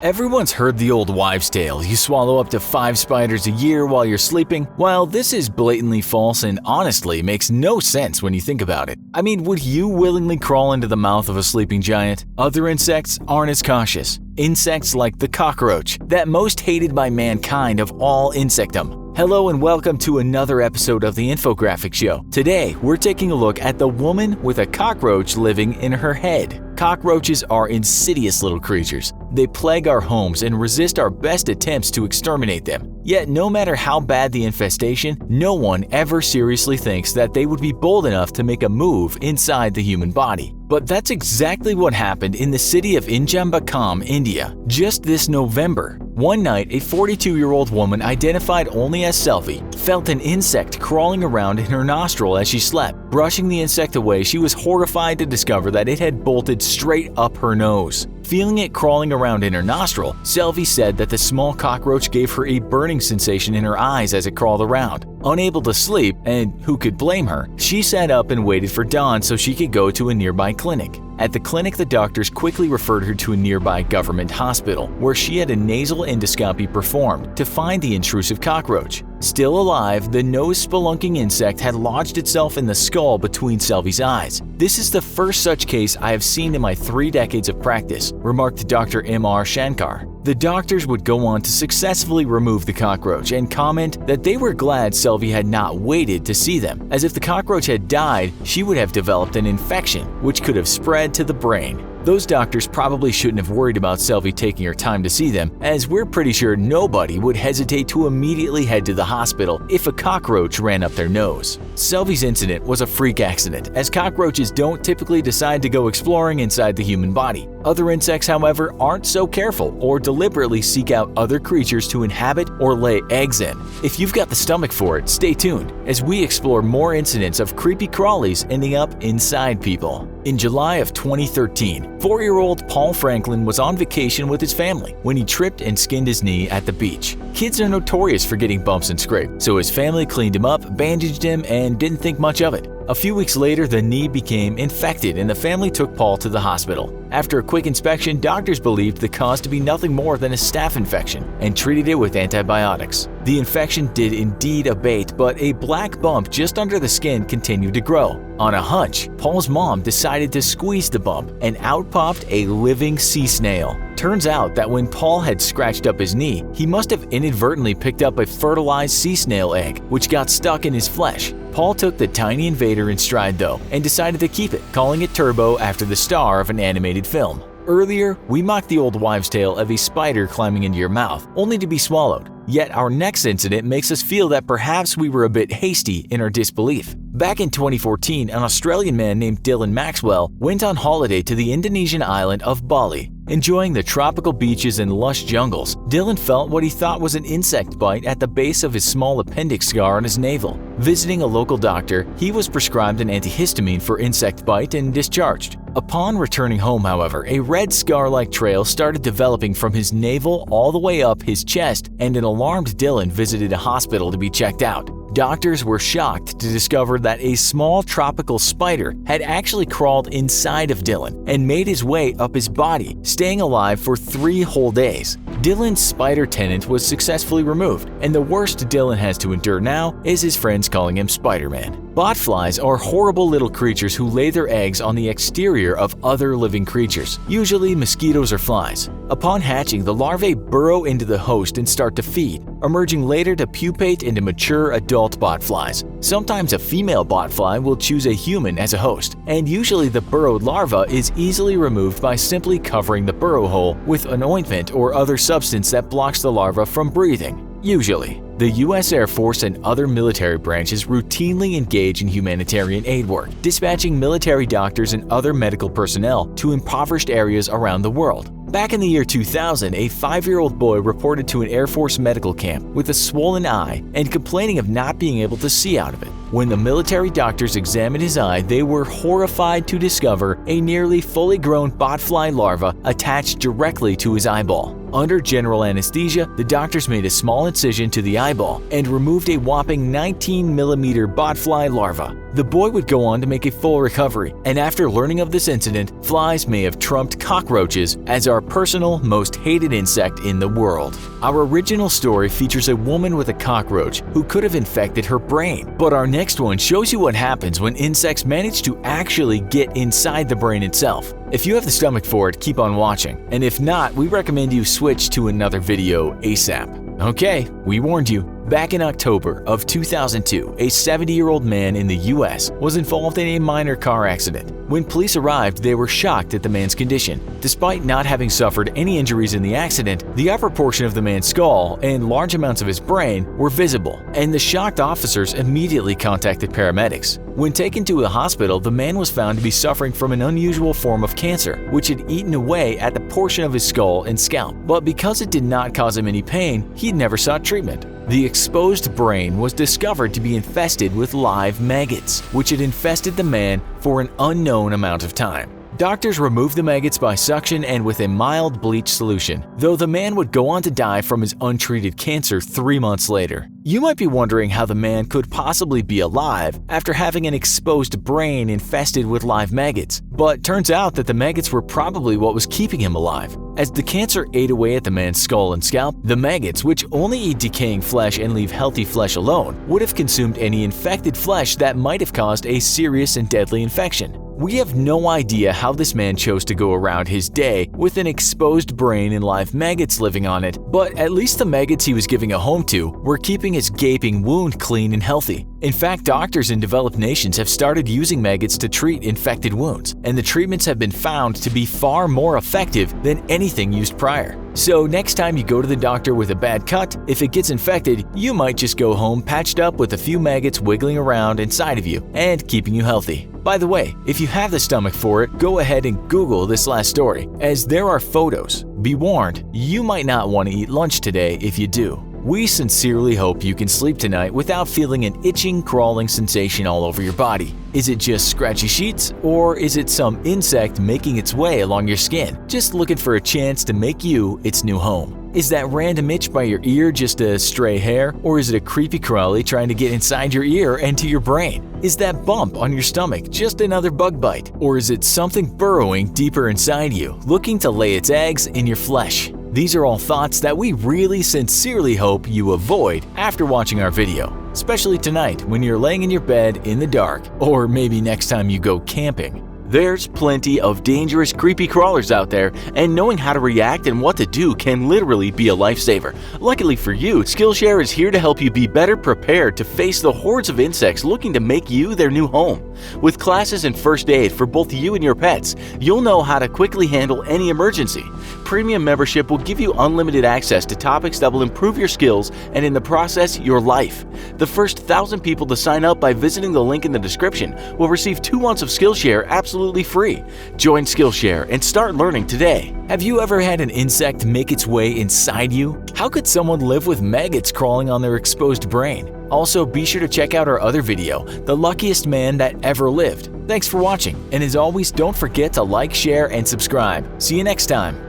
Everyone's heard the old wives' tale, you swallow up to 5 spiders a year while you're sleeping. While this is blatantly false and honestly makes no sense when you think about it. I mean, would you willingly crawl into the mouth of a sleeping giant? Other insects aren't as cautious. Insects like the cockroach, that most hated by mankind of all insectdom. Hello and welcome to another episode of the Infographics Show. Today, we're taking a look at the woman with a cockroach living in her head. Cockroaches are insidious little creatures. They plague our homes and resist our best attempts to exterminate them. Yet no matter how bad the infestation, no one ever seriously thinks that they would be bold enough to make a move inside the human body. But that's exactly what happened in the city of Injambakkam, India, just this November. One night, a 42-year-old woman identified only as Selvi felt an insect crawling around in her nostril as she slept. Brushing the insect away, she was horrified to discover that it had bolted straight up her nose. Feeling it crawling around in her nostril, Selvi said that the small cockroach gave her a burning sensation in her eyes as it crawled around. Unable to sleep, and who could blame her, she sat up and waited for dawn so she could go to a nearby clinic. At the clinic, the doctors quickly referred her to a nearby government hospital, where she had a nasal endoscopy performed to find the intrusive cockroach. Still alive, the nose-spelunking insect had lodged itself in the skull between Selvi's eyes. "This is the first such case I have seen in my 3 decades of practice," remarked Dr. M.R. Shankar. The doctors would go on to successfully remove the cockroach and comment that they were glad Selvi had not waited to see them, as if the cockroach had died, she would have developed an infection, which could have spread to the brain. Those doctors probably shouldn't have worried about Selvi taking her time to see them, as we're pretty sure nobody would hesitate to immediately head to the hospital if a cockroach ran up their nose. Selvi's incident was a freak accident, as cockroaches don't typically decide to go exploring inside the human body. Other insects, however, aren't so careful or deliberately seek out other creatures to inhabit or lay eggs in. If you've got the stomach for it, stay tuned as we explore more incidents of creepy crawlies ending up inside people. In July of 2013, 4-year-old Paul Franklin was on vacation with his family when he tripped and skinned his knee at the beach. Kids are notorious for getting bumps and scrapes, so his family cleaned him up, bandaged him, and didn't think much of it. A few weeks later, the knee became infected and the family took Paul to the hospital. After a quick inspection, doctors believed the cause to be nothing more than a staph infection and treated it with antibiotics. The infection did indeed abate, but a black bump just under the skin continued to grow. On a hunch, Paul's mom decided to squeeze the bump, and out popped a living sea snail. Turns out that when Paul had scratched up his knee, he must have inadvertently picked up a fertilized sea snail egg, which got stuck in his flesh. Paul took the tiny invader in stride though, and decided to keep it, calling it Turbo after the star of an animated film. Earlier, we mocked the old wives' tale of a spider climbing into your mouth, only to be swallowed. Yet our next incident makes us feel that perhaps we were a bit hasty in our disbelief. Back in 2014, an Australian man named Dylan Maxwell went on holiday to the Indonesian island of Bali. Enjoying the tropical beaches and lush jungles, Dylan felt what he thought was an insect bite at the base of his small appendix scar on his navel. Visiting a local doctor, he was prescribed an antihistamine for insect bite and discharged. Upon returning home, however, a red scar-like trail started developing from his navel all the way up his chest, and an alarmed Dylan visited a hospital to be checked out. Doctors were shocked to discover that a small tropical spider had actually crawled inside of Dylan and made his way up his body, staying alive for 3 whole days. Dylan's spider tenant was successfully removed, and the worst Dylan has to endure now is his friends calling him Spider-Man. Botflies are horrible little creatures who lay their eggs on the exterior of other living creatures, usually mosquitoes or flies. Upon hatching, the larvae burrow into the host and start to feed, emerging later to pupate into mature adult botflies. Sometimes a female botfly will choose a human as a host, and usually the burrowed larva is easily removed by simply covering the burrow hole with an ointment or other substance that blocks the larva from breathing. Usually, the U.S. Air Force and other military branches routinely engage in humanitarian aid work, dispatching military doctors and other medical personnel to impoverished areas around the world. Back in the year 2000, a 5-year-old boy reported to an Air Force medical camp with a swollen eye and complaining of not being able to see out of it. When the military doctors examined his eye, they were horrified to discover a nearly fully grown botfly larva attached directly to his eyeball. Under general anesthesia, the doctors made a small incision to the eyeball and removed a whopping 19mm botfly larva. The boy would go on to make a full recovery, and after learning of this incident, flies may have trumped cockroaches as our personal, most hated insect in the world. Our original story features a woman with a cockroach who could have infected her brain, but our next one shows you what happens when insects manage to actually get inside the brain itself. If you have the stomach for it, keep on watching, and if not, we recommend you switch to another video ASAP. Okay, we warned you. Back in October of 2002, a 70-year-old man in the US was involved in a minor car accident. When police arrived, they were shocked at the man's condition. Despite not having suffered any injuries in the accident, the upper portion of the man's skull and large amounts of his brain were visible, and the shocked officers immediately contacted paramedics. When taken to a hospital, the man was found to be suffering from an unusual form of cancer, which had eaten away at the portion of his skull and scalp. But because it did not cause him any pain, he never sought treatment. The exposed brain was discovered to be infested with live maggots, which had infested the man for an unknown amount of time. Doctors removed the maggots by suction and with a mild bleach solution, though the man would go on to die from his untreated cancer 3 months later. You might be wondering how the man could possibly be alive after having an exposed brain infested with live maggots, but turns out that the maggots were probably what was keeping him alive. As the cancer ate away at the man's skull and scalp, the maggots, which only eat decaying flesh and leave healthy flesh alone, would have consumed any infected flesh that might have caused a serious and deadly infection. We have no idea how this man chose to go around his day with an exposed brain and live maggots living on it, but at least the maggots he was giving a home to were keeping his gaping wound clean and healthy. In fact, doctors in developed nations have started using maggots to treat infected wounds, and the treatments have been found to be far more effective than anything used prior. So next time you go to the doctor with a bad cut, if it gets infected, you might just go home patched up with a few maggots wiggling around inside of you and keeping you healthy. By the way, if you have the stomach for it, go ahead and Google this last story, as there are photos. Be warned, you might not want to eat lunch today if you do. We sincerely hope you can sleep tonight without feeling an itching, crawling sensation all over your body. Is it just scratchy sheets, or is it some insect making its way along your skin, just looking for a chance to make you its new home? Is that random itch by your ear just a stray hair, or is it a creepy crawly trying to get inside your ear and to your brain? Is that bump on your stomach just another bug bite, or is it something burrowing deeper inside you, looking to lay its eggs in your flesh? These are all thoughts that we really sincerely hope you avoid after watching our video, especially tonight when you're laying in your bed in the dark, or maybe next time you go camping. There's plenty of dangerous, creepy crawlers out there, and knowing how to react and what to do can literally be a lifesaver. Luckily for you, Skillshare is here to help you be better prepared to face the hordes of insects looking to make you their new home. With classes and first aid for both you and your pets, you'll know how to quickly handle any emergency. Premium membership will give you unlimited access to topics that will improve your skills and in the process, your life. The first 1,000 people to sign up by visiting the link in the description will receive 2 months of Skillshare absolutely free. Join Skillshare and start learning today. Have you ever had an insect make its way inside you? How could someone live with maggots crawling on their exposed brain? Also, be sure to check out our other video, The Luckiest Man That Ever Lived. Thanks for watching, and as always, don't forget to like, share, and subscribe. See you next time.